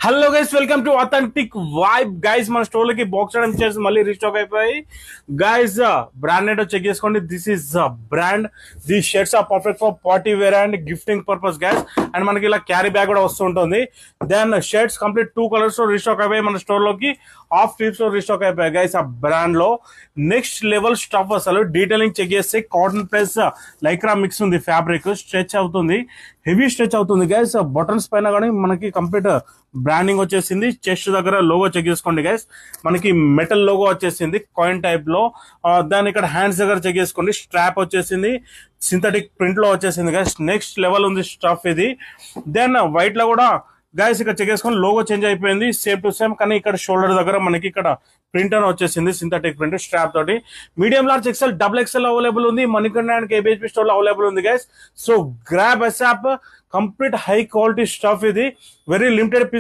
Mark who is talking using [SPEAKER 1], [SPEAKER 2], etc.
[SPEAKER 1] Hello guys, welcome to authentic vibe. Guys మన store లోకి box item చేసి మళ్ళీ రీస్టాక్ అయిపోయి గైస్. బ్రాండెడ్ చెక్ చేసుకోండి. This is brand. The shirts are perfect for party wear and gifting purpose guys. And మనకి ఇలా carry bag కూడా వస్తుంటుంది. దెన్ షర్ట్స్ కంప్లీట్ 2 కలర్స్ లో రీస్టాక్ అయిపోయి మన స్టోర్ లోకి హాఫ్ స్లీవ్స్ లో రీస్టాక్ అయిపోయాయి గైస్. ఆ బ్రాండ్ లో నెక్స్ట్ లెవెల్ స్టఫ్. అసలు డీటెయిలింగ్ చెక్ చేస్తే కాటన్ ప్లస్ లైక్రా మిక్స్ ఉంది. ఫ్యాబ్రిక్ స్ట్రెచ్ అవుతుంది, హెవీ స్ట్రెచ్ అవుతుంది గైస్. బటన్స్ పైన కానీ మనకి కంప్లీట్ బ్రాండింగ్ వచ్చేసింది. చెస్ట్ దగ్గర లోగో చెక్ చేసుకోండి గైస్. మనకి మెటల్ లోగో వచ్చేసింది కాయిన్ టైప్ లో. దాని ఇక్కడ హ్యాండ్స్ దగ్గర చెక్ చేసుకోండి. స్ట్రాప్ వచ్చేసింది, సింథటిక్ ప్రింట్ లో వచ్చేసింది గైస్. నెక్స్ట్ లెవెల్ ఉంది స్టఫ్ ఇది. దెన్ వైట్ లో కూడా గైస్ ఇక్కడ చెక్ చేసుకొని లోగో చేంజ్ అయిపోయింది సేమ్ టు సేమ్. కానీ ఇక్కడ షోల్డర్ దగ్గర మనకి ఇక్కడ ప్రింట్ అని వచ్చేసింది, సింథటిక్ ప్రింట్ స్ట్రాప్ తోటి. Medium large XL double XL available ఉంది. మణికంఠ అండ్ కేబిహెచ్పి స్టోర్ లో అవైలబుల్ ఉంది guys. So grab ASAP. Complete high quality stuff ఇది. Very limited